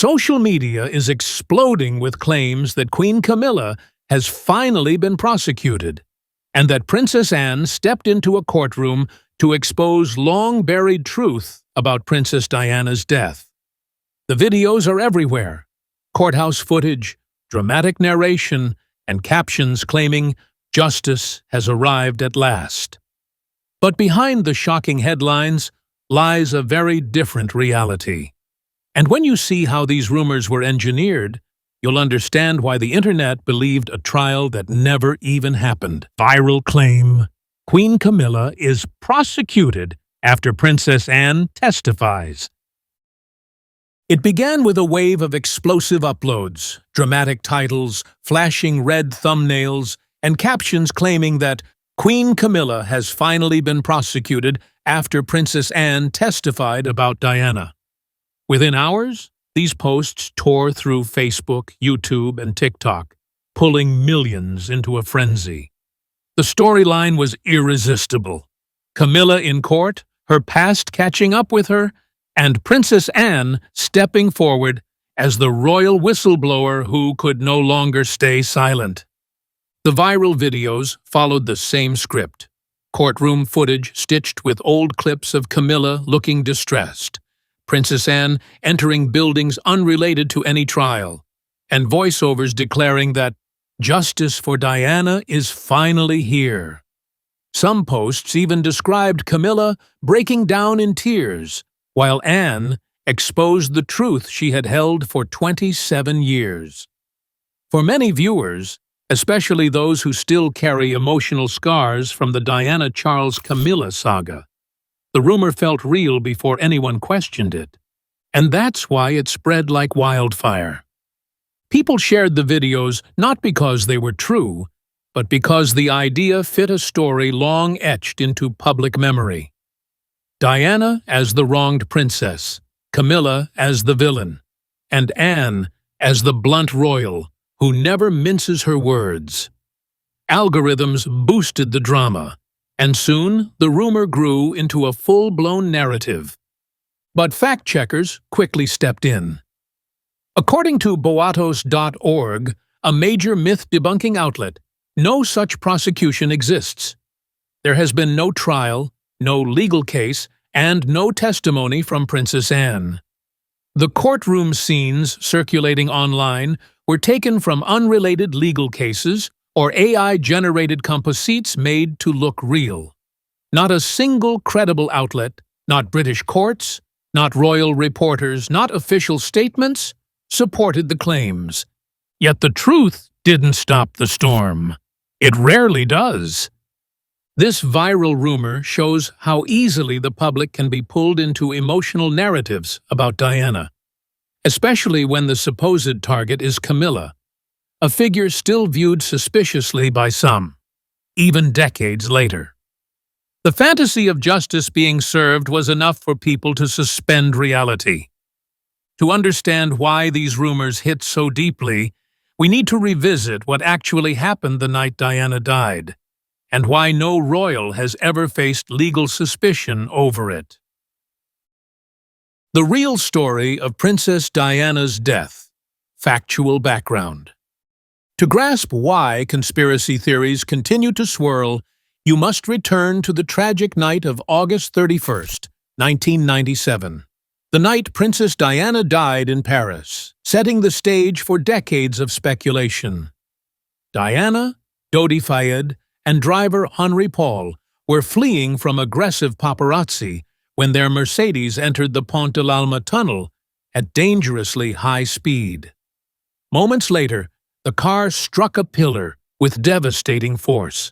Social media is exploding with claims that Queen Camilla has finally been prosecuted, and that Princess Anne stepped into a courtroom to expose long-buried truth about Princess Diana's death. The videos are everywhere: courthouse footage, dramatic narration, and captions claiming justice has arrived at last. But behind the shocking headlines lies a very different reality. And when you see how these rumors were engineered, you'll understand why the internet believed a trial that never even happened. Viral claim: Queen Camilla is prosecuted after Princess Anne testifies. It began with a wave of explosive uploads, dramatic titles, flashing red thumbnails, and captions claiming that Queen Camilla has finally been prosecuted after Princess Anne testified about Diana. Within hours, these posts tore through Facebook, YouTube, and TikTok, pulling millions into a frenzy. The storyline was irresistible: Camilla in court, her past catching up with her, and Princess Anne stepping forward as the royal whistleblower who could no longer stay silent. The viral videos followed the same script: courtroom footage stitched with old clips of Camilla looking distressed, Princess Anne entering buildings unrelated to any trial, and voiceovers declaring that justice for Diana is finally here. Some posts even described Camilla breaking down in tears, while Anne exposed the truth she had held for 27 years. For many viewers, especially those who still carry emotional scars from the Diana-Charles-Camilla saga, the rumor felt real before anyone questioned it. And that's why it spread like wildfire. People shared the videos not because they were true, but because the idea fit a story long etched into public memory. Diana as the wronged princess, Camilla as the villain, and Anne as the blunt royal who never minces her words. Algorithms boosted the drama, and soon the rumor grew into a full-blown narrative. But fact-checkers quickly stepped in. According to Boatos.org, a major myth-debunking outlet, no such prosecution exists. There has been no trial, no legal case, and no testimony from Princess Anne. The courtroom scenes circulating online were taken from unrelated legal cases or AI-generated composites made to look real. Not a single credible outlet, not British courts, not royal reporters, not official statements, supported the claims. Yet the truth didn't stop the storm. It rarely does. This viral rumor shows how easily the public can be pulled into emotional narratives about Diana, especially when the supposed target is Camilla, a figure still viewed suspiciously by some, even decades later. The fantasy of justice being served was enough for people to suspend reality. To understand why these rumors hit so deeply, we need to revisit what actually happened the night Diana died, and why no royal has ever faced legal suspicion over it. The real story of Princess Diana's death. Factual background. To grasp why conspiracy theories continue to swirl, you must return to the tragic night of August 31st, 1997. The night Princess Diana died in Paris, setting the stage for decades of speculation. Diana, Dodi Fayed, and driver Henri Paul were fleeing from aggressive paparazzi when their Mercedes entered the Pont de l'Alma tunnel at dangerously high speed. Moments later, the car struck a pillar with devastating force.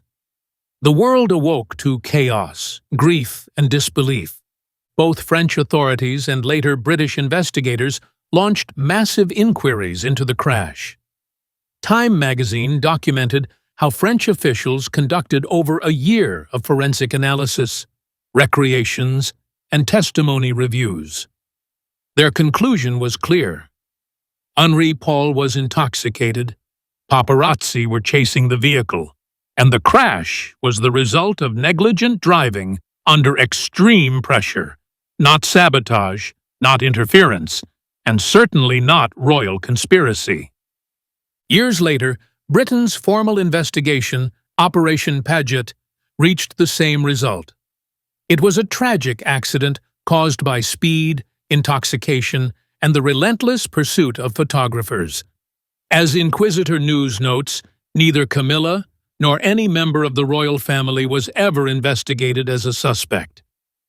The world awoke to chaos, grief, and disbelief. Both French authorities and later British investigators launched massive inquiries into the crash. Time magazine documented how French officials conducted over a year of forensic analysis, recreations, and testimony reviews. Their conclusion was clear. Henri Paul was intoxicated, paparazzi were chasing the vehicle, and the crash was the result of negligent driving under extreme pressure. Not sabotage, not interference, and certainly not royal conspiracy. Years later, Britain's formal investigation, Operation Paget, reached the same result. It was a tragic accident caused by speed, intoxication, and the relentless pursuit of photographers. As Inquisitor News notes, neither Camilla nor any member of the royal family was ever investigated as a suspect.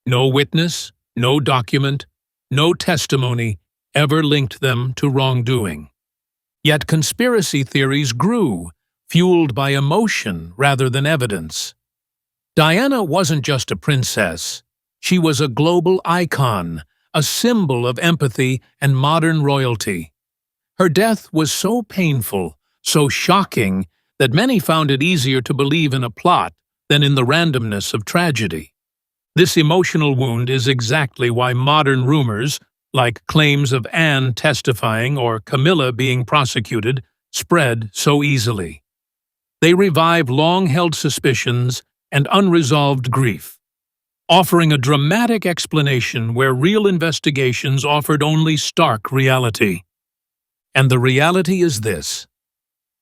No witness, no document, no testimony ever linked them to wrongdoing. Yet conspiracy theories grew, fueled by emotion rather than evidence. Diana wasn't just a princess. She was a global icon, a symbol of empathy and modern royalty. Her death was so painful, so shocking, that many found it easier to believe in a plot than in the randomness of tragedy. This emotional wound is exactly why modern rumors, like claims of Anne testifying or Camilla being prosecuted, spread so easily. They revive long-held suspicions and unresolved grief, offering a dramatic explanation where real investigations offered only stark reality. And the reality is this: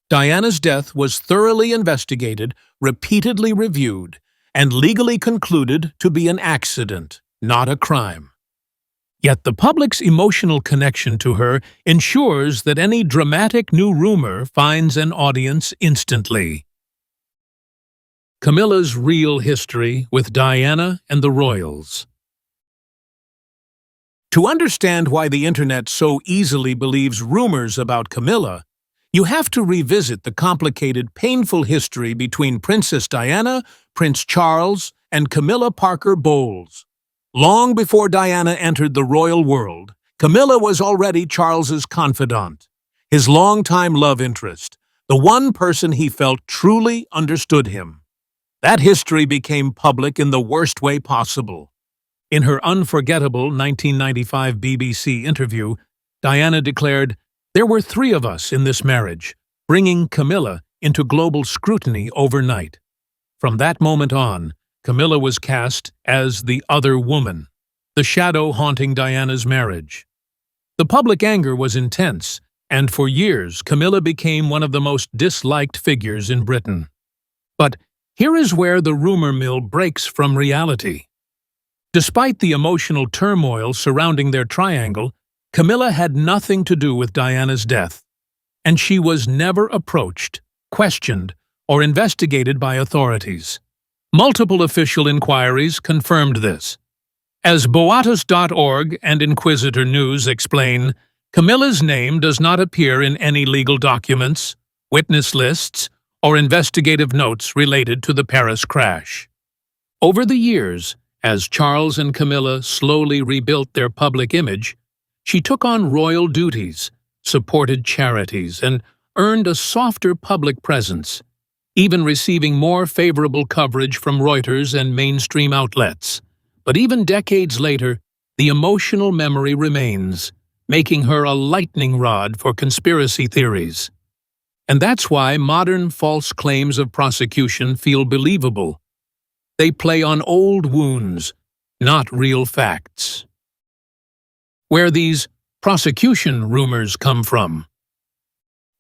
Diana's death was thoroughly investigated, repeatedly reviewed, and legally concluded to be an accident, not a crime. Yet the public's emotional connection to her ensures that any dramatic new rumor finds an audience instantly. Camilla's real history with Diana and the royals. To understand why the internet so easily believes rumors about Camilla, you have to revisit the complicated, painful history between Princess Diana, Prince Charles, and Camilla Parker Bowles. Long before Diana entered the royal world, Camilla was already Charles's confidant, his longtime love interest, the one person he felt truly understood him. That history became public in the worst way possible. In her unforgettable 1995 BBC interview, Diana declared, "There were 3 of us in this marriage, bringing Camilla into global scrutiny overnight." From that moment on, Camilla was cast as the other woman, the shadow haunting Diana's marriage. The public anger was intense, and for years Camilla became one of the most disliked figures in Britain. But here is where the rumor mill breaks from reality. Despite the emotional turmoil surrounding their triangle, Camilla had nothing to do with Diana's death, and she was never approached, questioned, or investigated by authorities. Multiple official inquiries confirmed this. As Boatus.org and Inquisitor News explain, Camilla's name does not appear in any legal documents, witness lists, or investigative notes related to the Paris crash. Over the years, as Charles and Camilla slowly rebuilt their public image, she took on royal duties, supported charities, and earned a softer public presence, even receiving more favorable coverage from Reuters and mainstream outlets. But even decades later, the emotional memory remains, making her a lightning rod for conspiracy theories. And that's why modern false claims of prosecution feel believable. They play on old wounds, not real facts. Where these prosecution rumors come from.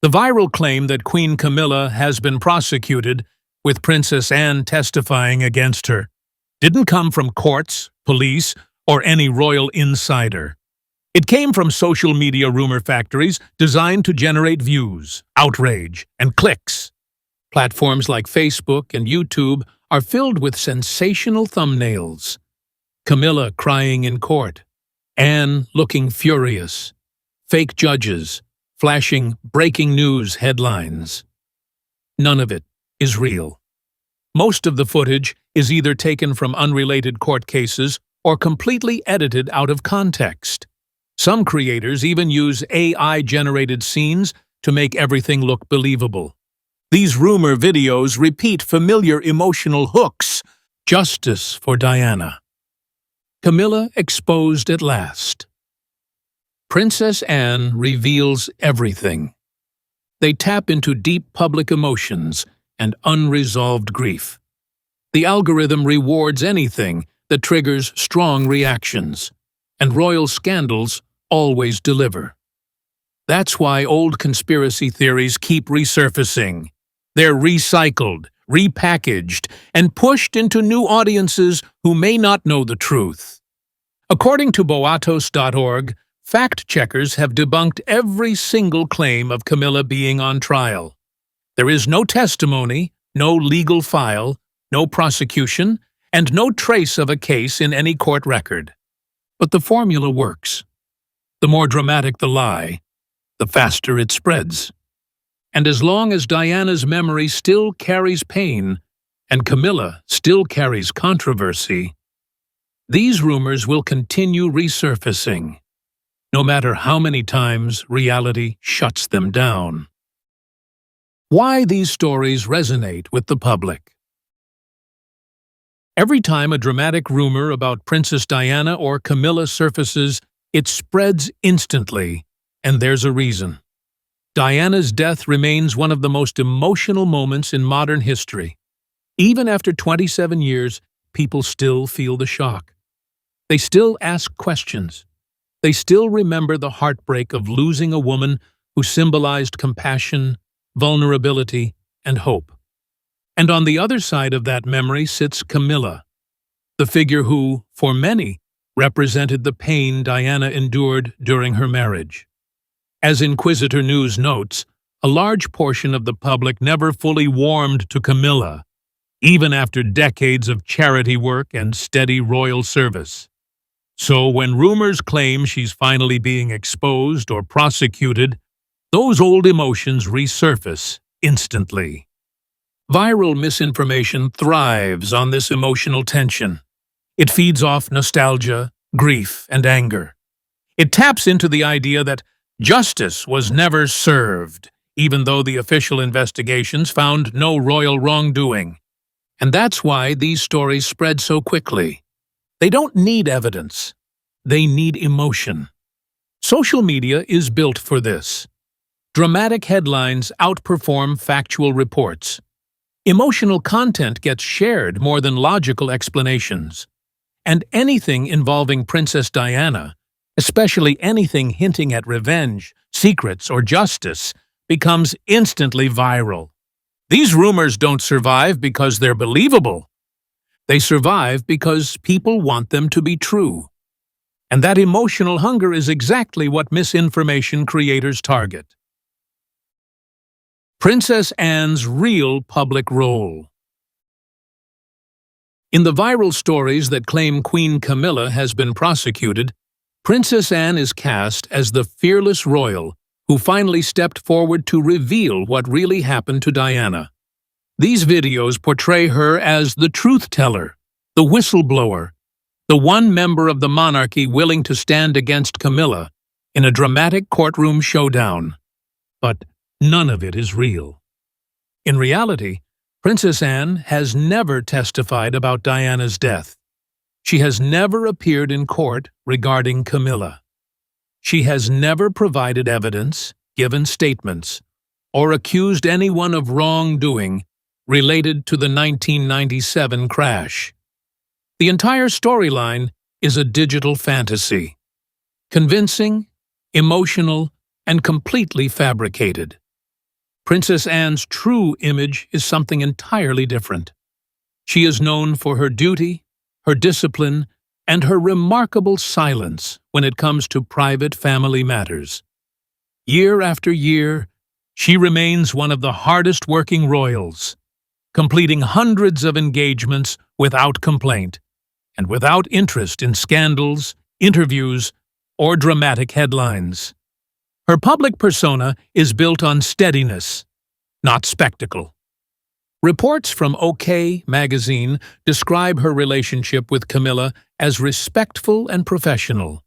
The viral claim that Queen Camilla has been prosecuted, with Princess Anne testifying against her, didn't come from courts, police, or any royal insider. It came from social media rumor factories designed to generate views, outrage, and clicks. Platforms like Facebook and YouTube are filled with sensational thumbnails. Camilla crying in court, Anne looking furious, fake judges, flashing breaking news headlines. None of it is real. Most of the footage is either taken from unrelated court cases or completely edited out of context. Some creators even use AI-generated scenes to make everything look believable. These rumor videos repeat familiar emotional hooks. Justice for Diana. Camilla exposed at last. Princess Anne reveals everything. They tap into deep public emotions and unresolved grief. The algorithm rewards anything that triggers strong reactions, and royal scandals always deliver. That's why old conspiracy theories keep resurfacing. They're recycled, repackaged, and pushed into new audiences who may not know the truth. According to Boatos.org, fact-checkers have debunked every single claim of Camilla being on trial. There is no testimony, no legal file, no prosecution, and no trace of a case in any court record. But the formula works. The more dramatic the lie, the faster it spreads. And as long as Diana's memory still carries pain, and Camilla still carries controversy, these rumors will continue resurfacing, no matter how many times reality shuts them down. Why these stories resonate with the public. Every time a dramatic rumor about Princess Diana or Camilla surfaces, it spreads instantly, and there's a reason. Diana's death remains one of the most emotional moments in modern history. Even after 27 years, people still feel the shock. They still ask questions. They still remember the heartbreak of losing a woman who symbolized compassion, vulnerability, and hope. And on the other side of that memory sits Camilla, the figure who, for many, represented the pain Diana endured during her marriage. As Inquisitor News notes, a large portion of the public never fully warmed to Camilla, even after decades of charity work and steady royal service. So when rumors claim she's finally being exposed or prosecuted, those old emotions resurface instantly. Viral misinformation thrives on this emotional tension. It feeds off nostalgia, grief, and anger. It taps into the idea that justice was never served, even though the official investigations found no royal wrongdoing. And that's why these stories spread so quickly. They don't need evidence. They need emotion. Social media is built for this. Dramatic headlines outperform factual reports. Emotional content gets shared more than logical explanations. And anything involving Princess Diana, especially anything hinting at revenge, secrets, or justice, becomes instantly viral. These rumors don't survive because they're believable. They survive because people want them to be true. And that emotional hunger is exactly what misinformation creators target. Princess Anne's real public role. In the viral stories that claim Queen Camilla has been prosecuted, Princess Anne is cast as the fearless royal who finally stepped forward to reveal what really happened to Diana. These videos portray her as the truth-teller, the whistleblower, the one member of the monarchy willing to stand against Camilla in a dramatic courtroom showdown. But none of it is real. In reality, Princess Anne has never testified about Diana's death. She has never appeared in court regarding Camilla. She has never provided evidence, given statements, or accused anyone of wrongdoing related to the 1997 crash. The entire storyline is a digital fantasy. Convincing, emotional, and completely fabricated. Princess Anne's true image is something entirely different. She is known for her duty, her discipline, and her remarkable silence when it comes to private family matters. Year after year, she remains one of the hardest-working royals, completing hundreds of engagements without complaint, and without interest in scandals, interviews, or dramatic headlines. Her public persona is built on steadiness, not spectacle. Reports from OK magazine describe her relationship with Camilla as respectful and professional.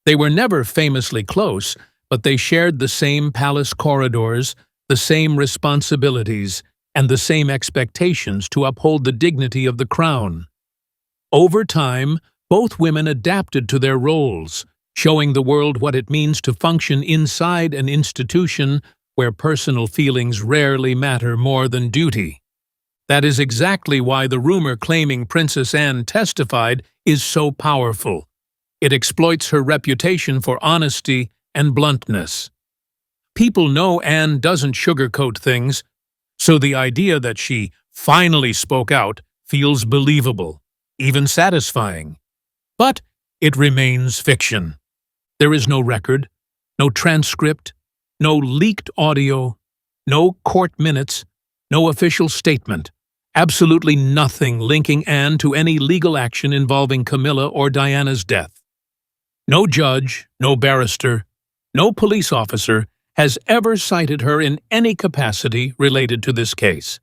They were never famously close, but they shared the same palace corridors, the same responsibilities, and the same expectations to uphold the dignity of the crown. Over time, both women adapted to their roles, showing the world what it means to function inside an institution where personal feelings rarely matter more than duty. That is exactly why the rumor claiming Princess Anne testified is so powerful. It exploits her reputation for honesty and bluntness. People know Anne doesn't sugarcoat things, so the idea that she finally spoke out feels believable, even satisfying. But it remains fiction. There is no record, no transcript, no leaked audio, no court minutes, no official statement, absolutely nothing linking Anne to any legal action involving Camilla or Diana's death. No judge, no barrister, no police officer has ever cited her in any capacity related to this case.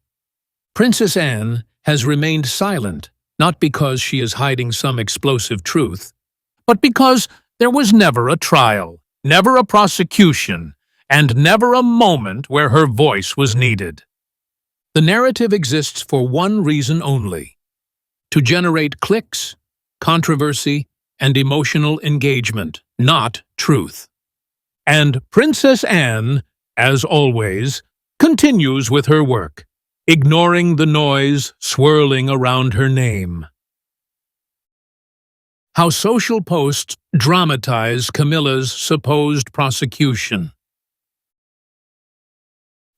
Princess Anne has remained silent, not because she is hiding some explosive truth, but because there was never a trial, never a prosecution, and never a moment where her voice was needed. The narrative exists for one reason only: to generate clicks, controversy, and emotional engagement, not truth. And Princess Anne, as always, continues with her work, ignoring the noise swirling around her name. How social posts dramatize Camilla's supposed prosecution.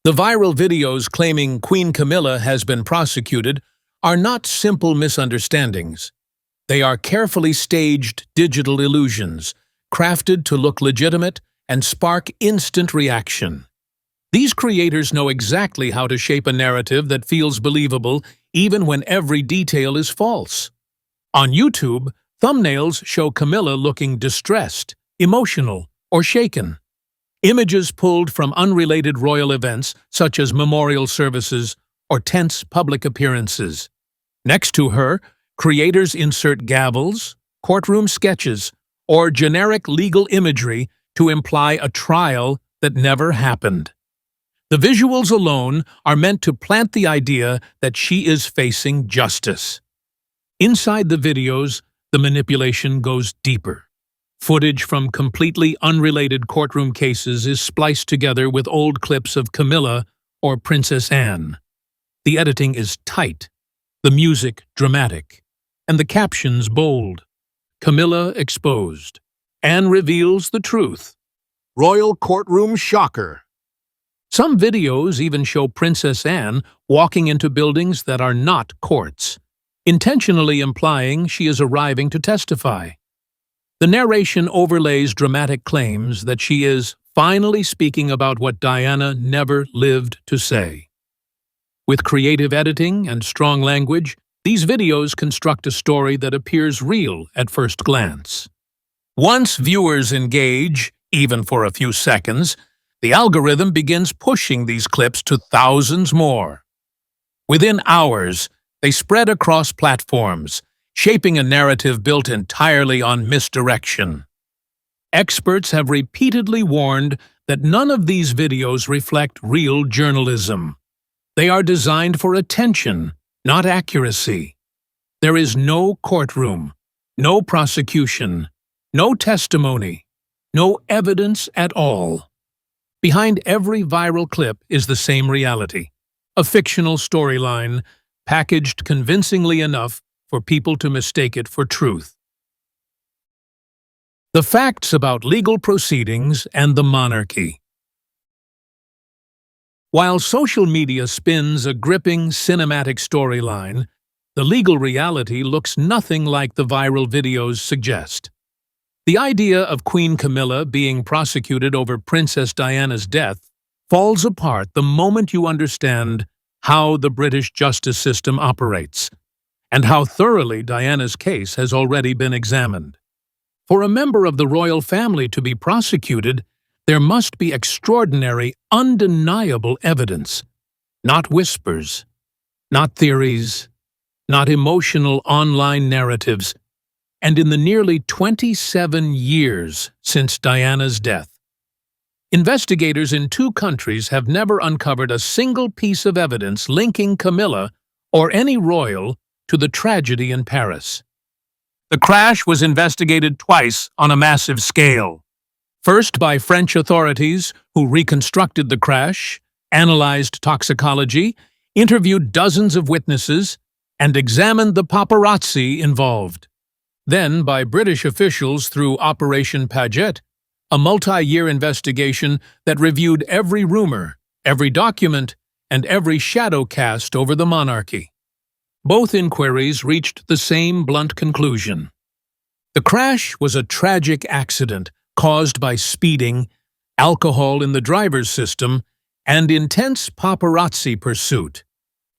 The viral videos claiming Queen Camilla has been prosecuted are not simple misunderstandings. They are carefully staged digital illusions, crafted to look legitimate and spark instant reaction. These creators know exactly how to shape a narrative that feels believable even when every detail is false. On YouTube, thumbnails show Camilla looking distressed, emotional, or shaken. Images pulled from unrelated royal events such as memorial services or tense public appearances. Next to her, creators insert gavels, courtroom sketches, or generic legal imagery to imply a trial that never happened. The visuals alone are meant to plant the idea that she is facing justice. Inside the videos, the manipulation goes deeper. Footage from completely unrelated courtroom cases is spliced together with old clips of Camilla or Princess Anne. The editing is tight, the music dramatic, and the captions bold. Camilla exposed. Anne reveals the truth. Royal courtroom shocker. Some videos even show Princess Anne walking into buildings that are not courts, intentionally implying she is arriving to testify. The narration overlays dramatic claims that she is finally speaking about what Diana never lived to say. With creative editing and strong language, these videos construct a story that appears real at first glance. Once viewers engage, even for a few seconds, the algorithm begins pushing these clips to thousands more. Within hours, they spread across platforms, shaping a narrative built entirely on misdirection. Experts have repeatedly warned that none of these videos reflect real journalism. They are designed for attention, not accuracy. There is no courtroom, no prosecution, no testimony, no evidence at all. Behind every viral clip is the same reality: a fictional storyline, packaged convincingly enough for people to mistake it for truth. The facts about legal proceedings and the monarchy. While social media spins a gripping cinematic storyline, the legal reality looks nothing like the viral videos suggest. The idea of Queen Camilla being prosecuted over Princess Diana's death falls apart the moment you understand how the British justice system operates, and how thoroughly Diana's case has already been examined. For a member of the royal family to be prosecuted, there must be extraordinary, undeniable evidence, not whispers, not theories, not emotional online narratives. And in the nearly 27 years since Diana's death, investigators in 2 countries have never uncovered a single piece of evidence linking Camilla or any royal to the tragedy in Paris. The crash was investigated twice on a massive scale. First by French authorities, who reconstructed the crash, analyzed toxicology, interviewed dozens of witnesses, and examined the paparazzi involved. Then, by British officials through Operation Paget, a multi-year investigation that reviewed every rumor, every document, and every shadow cast over the monarchy. Both inquiries reached the same blunt conclusion. The crash was a tragic accident caused by speeding, alcohol in the driver's system, and intense paparazzi pursuit.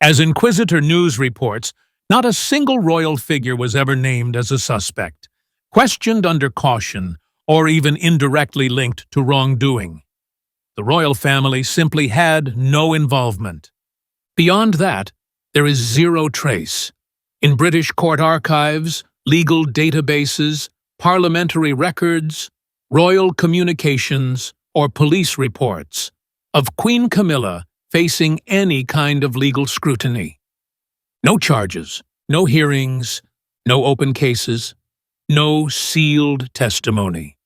As Inquisitor News reports, not a single royal figure was ever named as a suspect, questioned under caution, or even indirectly linked to wrongdoing. The royal family simply had no involvement. Beyond that, there is zero trace. In British court archives, legal databases, parliamentary records, royal communications, or police reports of Queen Camilla facing any kind of legal scrutiny. No charges, no hearings, no open cases, no sealed testimony.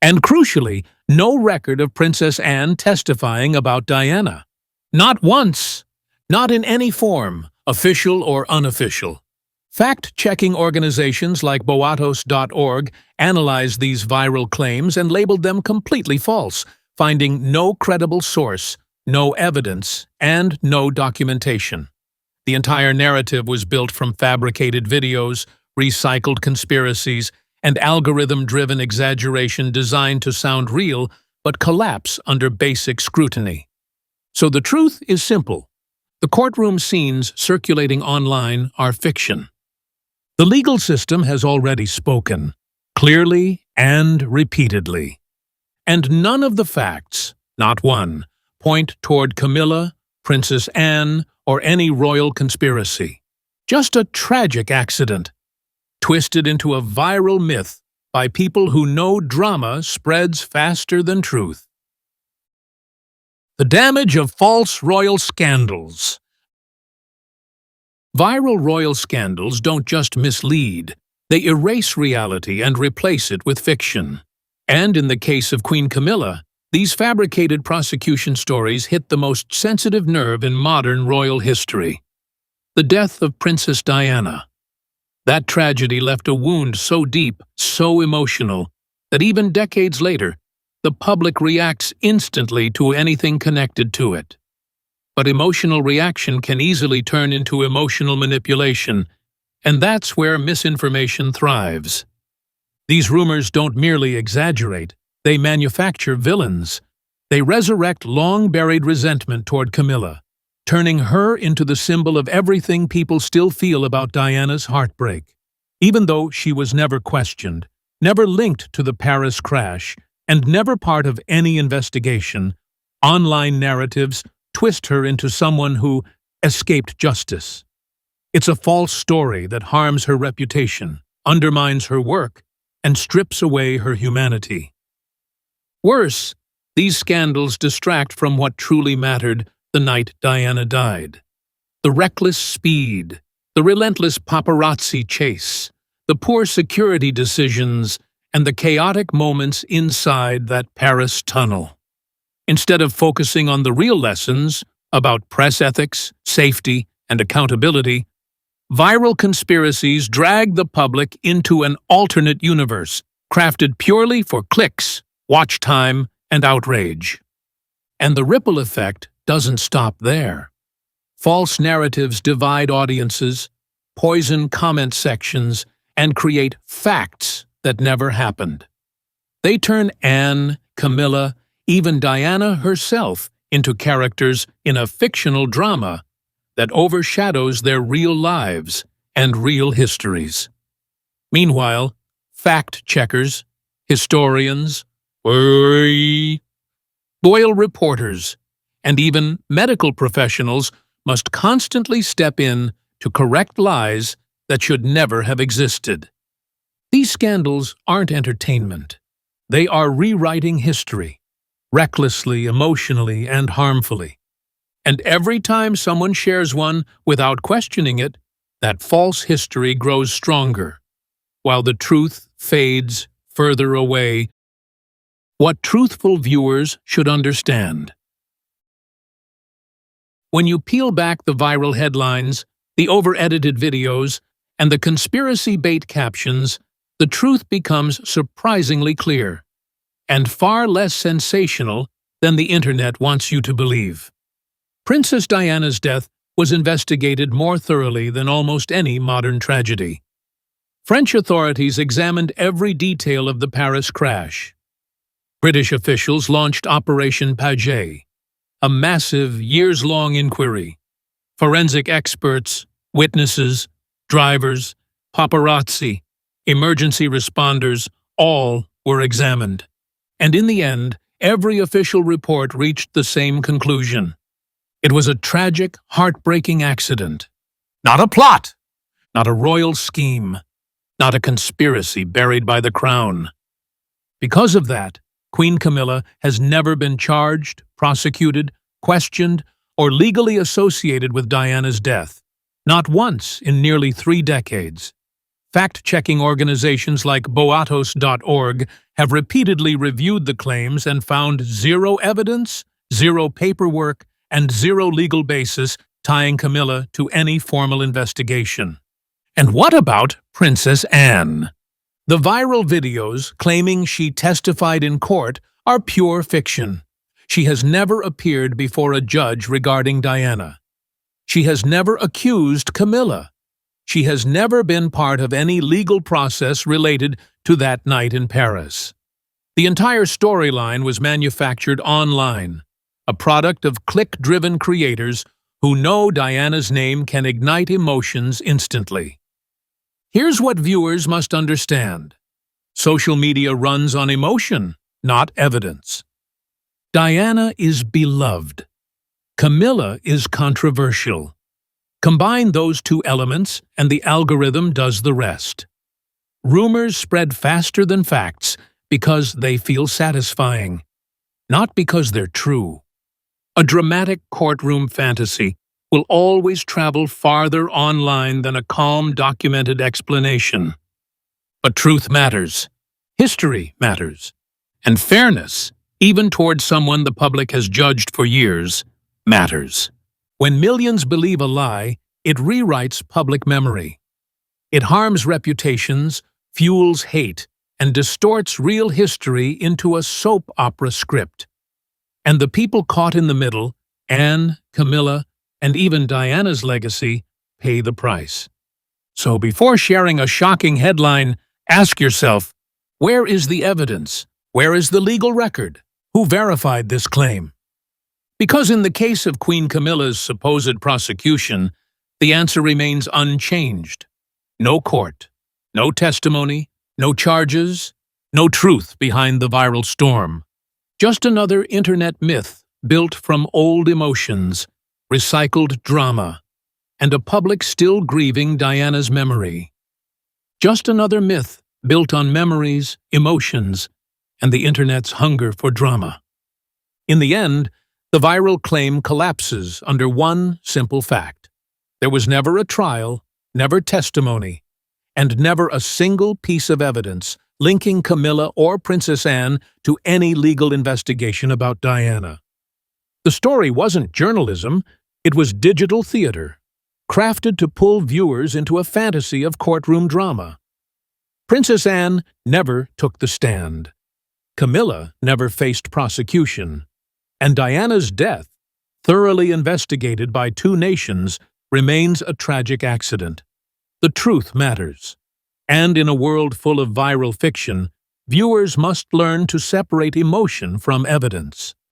And crucially, no record of Princess Anne testifying about Diana. Not once, not in any form, official or unofficial. Fact-checking organizations like Boatos.org analyzed these viral claims and labeled them completely false, finding no credible source, no evidence, and no documentation. The entire narrative was built from fabricated videos, recycled conspiracies, and algorithm-driven exaggeration designed to sound real but collapse under basic scrutiny. So the truth is simple. The courtroom scenes circulating online are fiction. The legal system has already spoken, clearly and repeatedly. And none of the facts, not one, point toward Camilla, Princess Anne, or any royal conspiracy. Just a tragic accident, twisted into a viral myth by people who know drama spreads faster than truth. The damage of false royal scandals. Viral royal scandals don't just mislead, they erase reality and replace it with fiction. And in the case of Queen Camilla, these fabricated prosecution stories hit the most sensitive nerve in modern royal history: the death of Princess Diana. That tragedy left a wound so deep, so emotional, that even decades later, the public reacts instantly to anything connected to it. But emotional reaction can easily turn into emotional manipulation, and that's where misinformation thrives. These rumors don't merely exaggerate, they manufacture villains. They resurrect long-buried resentment toward Camilla, turning her into the symbol of everything people still feel about Diana's heartbreak. Even though she was never questioned, never linked to the Paris crash, and never part of any investigation, online narratives twist her into someone who escaped justice. It's a false story that harms her reputation, undermines her work, and strips away her humanity. Worse, these scandals distract from what truly mattered the night Diana died. The reckless speed, the relentless paparazzi chase, the poor security decisions, and the chaotic moments inside that Paris tunnel. Instead of focusing on the real lessons about press ethics, safety, and accountability, viral conspiracies drag the public into an alternate universe, crafted purely for clicks, watch time, and outrage. And the ripple effect doesn't stop there. False narratives divide audiences, poison comment sections, and create facts that never happened. They turn Anne, Camilla, even Diana herself into characters in a fictional drama that overshadows their real lives and real histories. Meanwhile, fact-checkers, historians, loyal reporters, and even medical professionals must constantly step in to correct lies that should never have existed. These scandals aren't entertainment. They are rewriting history, recklessly, emotionally, and harmfully. And every time someone shares one without questioning it, that false history grows stronger, while the truth fades further away. What truthful viewers should understand. When you peel back the viral headlines, the over-edited videos, and the conspiracy bait captions, the truth becomes surprisingly clear, and far less sensational than the internet wants you to believe. Princess Diana's death was investigated more thoroughly than almost any modern tragedy. French authorities examined every detail of the Paris crash. British officials launched Operation Paget, a massive, years-long inquiry. Forensic experts, witnesses, drivers, paparazzi, emergency responders, all were examined. And in the end, every official report reached the same conclusion. It was a tragic, heartbreaking accident. Not a plot, not a royal scheme, not a conspiracy buried by the crown. Because of that, Queen Camilla has never been charged, prosecuted, questioned, or legally associated with Diana's death. Not once in nearly 3 decades. Fact-checking organizations like Boatos.org have repeatedly reviewed the claims and found zero evidence, zero paperwork, and zero legal basis tying Camilla to any formal investigation. And what about Princess Anne? The viral videos claiming she testified in court are pure fiction. She has never appeared before a judge regarding Diana. She has never accused Camilla. She has never been part of any legal process related to that night in Paris. The entire storyline was manufactured online, a product of click-driven creators who know Diana's name can ignite emotions instantly. Here's what viewers must understand. Social media runs on emotion, not evidence. Diana is beloved. Camilla is controversial. Combine those two elements and the algorithm does the rest. Rumors spread faster than facts because they feel satisfying, not because they're true. A dramatic courtroom fantasy will always travel farther online than a calm, documented explanation. But truth matters. History matters. And fairness, even toward someone the public has judged for years, matters. When millions believe a lie, it rewrites public memory. It harms reputations, fuels hate, and distorts real history into a soap opera script. And the people caught in the middle, Anne, Camilla, and even Diana's legacy, pay the price. So before sharing a shocking headline, ask yourself, where is the evidence? Where is the legal record? Who verified this claim? Because in the case of Queen Camilla's supposed prosecution, the answer remains unchanged. No court, no testimony, no charges, no truth behind the viral storm. Just another internet myth built from old emotions, recycled drama, and a public still grieving Diana's memory. Just another myth built on memories, emotions, and the internet's hunger for drama. In the end, the viral claim collapses under one simple fact. There was never a trial, never testimony, and never a single piece of evidence linking Camilla or Princess Anne to any legal investigation about Diana. The story wasn't journalism, it was digital theater, crafted to pull viewers into a fantasy of courtroom drama. Princess Anne never took the stand. Camilla never faced prosecution. And Diana's death, thoroughly investigated by 2 nations, remains a tragic accident. The truth matters. And in a world full of viral fiction, viewers must learn to separate emotion from evidence.